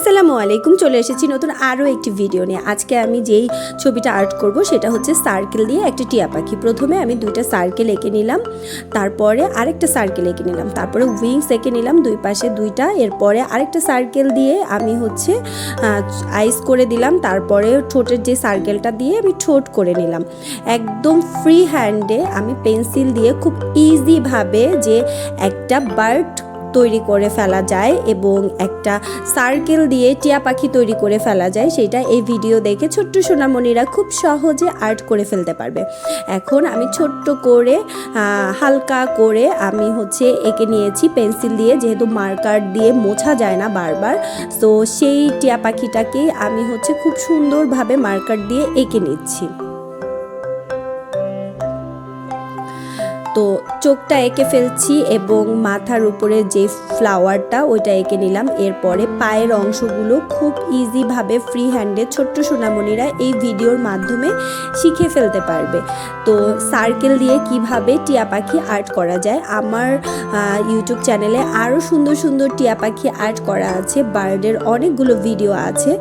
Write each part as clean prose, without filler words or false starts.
আসসালামু আলাইকুম, চলে এসেছি নতুন আরও একটি ভিডিও নিয়ে। আজকে আমি যেই ছবিটা আর্ট করব সেটা হচ্ছে সার্কেল দিয়ে একটি টিয়া পাখি। প্রথমে আমি দুইটা সার্কেল এঁকে নিলাম, তারপরে আরেকটা সার্কেল এঁকে নিলাম, তারপরে উইংস এঁকে নিলাম দুই পাশে দুইটা। এরপরে আরেকটা সার্কেল দিয়ে আমি হচ্ছে আইস করে দিলাম, তারপরে ঠোঁটের যে সার্কেলটা দিয়ে আমি ঠোঁট করে নিলাম। একদম ফ্রি হ্যান্ডে আমি পেন্সিল দিয়ে খুব ইজিভাবে যে একটা বার্ড তৈরি করে ফেলা যায় এবং একটা সার্কেল দিয়ে টিয়া পাখি তৈরি করে ফেলা যায়, সেটা এই ভিডিও দেখে ছোট্ট সোনামণিরা খুব সহজে আর্ট করে ফেলতে পারবে। এখন আমি ছোট্ট করে হালকা করে আমি হচ্ছে এঁকে নিয়েছি পেন্সিল দিয়ে, যেহেতু মার্কার দিয়ে মোছা যায় না বারবার, তো সেই টিয়া পাখিটাকেই আমি হচ্ছে খুব সুন্দরভাবে মার্কার দিয়ে এঁকে নিচ্ছি। তো চোখটা এঁকে ফেলছি এবং মাথার উপরে যে ফ্লাওয়ারটা ওইটা এঁকে নিলাম। এরপরে পায়ের অংশগুলো খুব ইজিভাবে ফ্রি হ্যান্ডে ছোট্ট সোনামণিরা এই ভিডিওর মাধ্যমে শিখে ফেলতে পারবে। তো সার্কেল দিয়ে কিভাবে টিয়া পাখি আর্ট করা যায়, আমার ইউটিউব চ্যানেলে আরও সুন্দর সুন্দর টিয়া পাখি আর্ট করা আছে, বার্ডের অনেকগুলো ভিডিও আছে।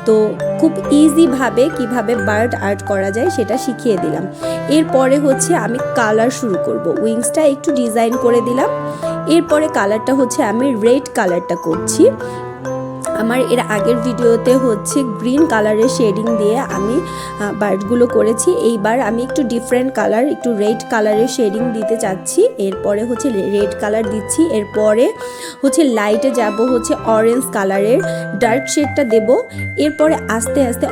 তো খুব ইজিভাবে কিভাবে বার্ড আর্ট করা যায় সেটা শিখিয়ে দিলাম। এরপরে হচ্ছে আমি কালার শুরু করব। উইংসটা একটু ডিজাইন করে দিলাম, এরপরে কালারটা হচ্ছে আমি রেড কালারটা করছি। আমার এর আগের ভিডিওতে হচ্ছে গ্রিন কালারের শেডিং দিয়ে আমি বার্ডগুলো করেছি। এইবার আমি একটু ডিফারেন্ট কালার, একটু রেড কালারের শেডিং দিতে চাচ্ছি। এরপরে হচ্ছে রেড কালার দিচ্ছি, এরপরে হচ্ছে লাইটে যাব হচ্ছে অরেঞ্জ কালারের ডার্ক শেডটা দেব। এরপরে আস্তে আস্তে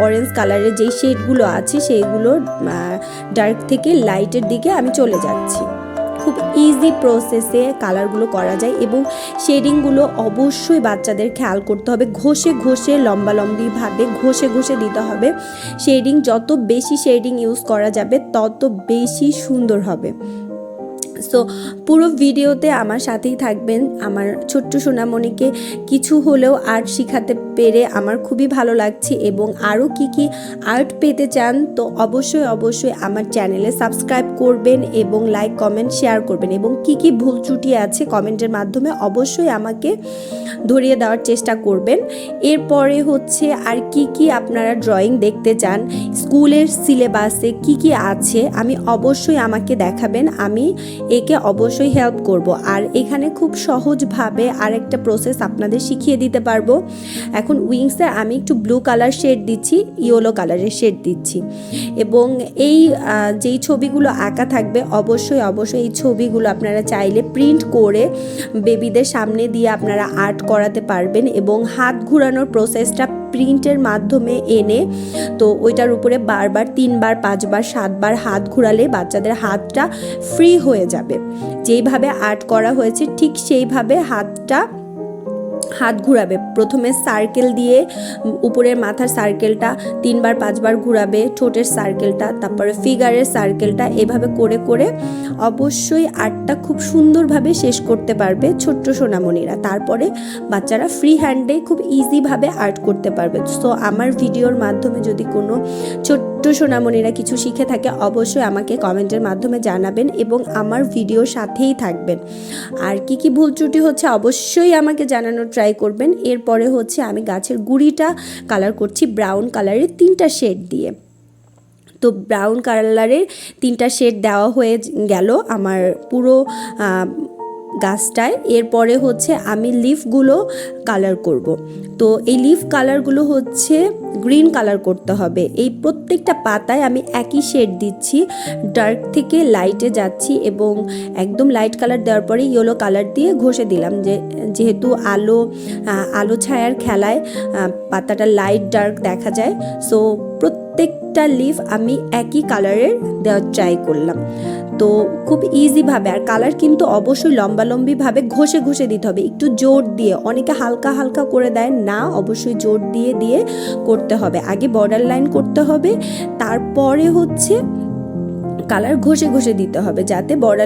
অরেঞ্জ কালারের যেই শেডগুলো আছে সেইগুলো ডার্ক থেকে লাইটের দিকে আমি চলে যাচ্ছি। খুব ইজি প্রসেসে কালারগুলো করা যায় এবং শেডিংগুলো অবশ্যই বাচ্চাদের খেয়াল করতে হবে, ঘষে ঘষে লম্বালম্বিভাবে ঘষে ঘষে দিতে হবে। শেডিং যত বেশি শেডিং ইউজ করা যাবে তত বেশি সুন্দর হবে। সো পুরো ভিডিওতে আমার সাথেই থাকবেন। আমার ছোট্ট সোনামণিকে কিছু হলেও আর্ট শিখাতে পেরে আমার খুবই ভালো লাগছে এবং আরও কি আর্ট পেতে চান তো অবশ্যই আমার চ্যানেলে সাবস্ক্রাইব করবেন এবং লাইক কমেন্ট শেয়ার করবেন এবং কি ভুল ত্রুটি আছে কমেন্টের মাধ্যমে অবশ্যই আমাকে ধরিয়ে দেওয়ার চেষ্টা করবেন। এরপরে হচ্ছে আর কি আপনারা ড্রয়িং দেখতে চান, স্কুলের সিলেবাসে কি আছে আমি অবশ্যই আমাকে দেখাবেন, আমি একে অবশ্যই হেল্প করব। আর এখানে খুব সহজভাবে আরেকটা প্রসেস আপনাদের শিখিয়ে দিতে পারবো। এখন উইংসে আমি একটু ব্লু কালার শেড দিচ্ছি, ইয়েলো কালারের শেড দিচ্ছি এবং এই যেই ছবিগুলো আঁকা থাকবে অবশ্যই এই ছবিগুলো আপনারা চাইলে প্রিন্ট করে বেবিদের সামনে দিয়ে আপনারা আর্ট করাতে পারবেন এবং হাত ঘোরানোর প্রসেসটা প্রিন্টের মাধ্যমে এনে তো ওইটার উপরে বারবার 3 বার 5 বার 7 বার হাত ঘোরালে বাচ্চাদের হাতটা ফ্রি হয়ে যাবে। যেইভাবে আর্ট করা হয়েছে ঠিক সেইভাবে হাত ঘুরাবে। প্রথমে সার্কেল দিয়ে উপরের মাথার সার্কেলটা 3 বার 5 বার ঘুরাবে, ঠোঁটের সার্কেলটা, তারপরে ফিগারের সার্কেলটা, এভাবে করে করে অবশ্যই আর্টটা খুব সুন্দরভাবে শেষ করতে পারবে ছোট্ট সোনামণিরা। তারপরে বাচ্চারা ফ্রি হ্যান্ডে খুব ইজিভাবে আর্ট করতে পারবে। সো আমার ভিডিওর মাধ্যমে যদি কোনো ছোট্ট সোনামণিরা কিছু শিখে থাকে অবশ্যই আমাকে কমেন্টের মাধ্যমে জানাবেন এবং আমার ভিডিওর সাথেই থাকবেন। আর কি ভুল ত্রুটি হচ্ছে অবশ্যই আমাকে জানানোর ট্রাই করবেন। এরপরে হচ্ছে আমি গাছের গুঁড়িটা কালার করছি ব্রাউন কালারের 3টা শেড দিয়ে। তো ব্রাউন কালারের 3টা শেড দেওয়া হয়ে গেল আমার পুরো গাছটায়। এরপরে হচ্ছে আমি লিফগুলো কালার করব। তো এই লিফ কালারগুলো হচ্ছে গ্রিন কালার করতে হবে। এই প্রত্যেকটা পাতায় আমি একই শেড দিচ্ছি, ডার্ক থেকে লাইটে যাচ্ছি এবং একদম লাইট কালার দেওয়ার পরে ইয়েলো কালার দিয়ে ঘষে দিলাম, যেহেতু আলো ছায়ার খেলায় পাতাটা লাইট ডার্ক দেখা যায়। সো প্রত্যেকটা লিফ আমি একই কালারের দেওয়ার ট্রাই করলাম। তো খুব ইজিভাবে, আর কালার কিন্তু অবশ্যই লম্বালম্বিভাবে ঘষে ঘষে দিতে হবে, একটু জোর দিয়ে। অনেকে হালকা হালকা করে দেয় না, অবশ্যই জোর দিয়ে করতে হবে। আগে বর্ডার লাইন করতে হবে, তারপরে হচ্ছে কালার ঘষে ঘষে দিতে হবে যাতে বর্ডার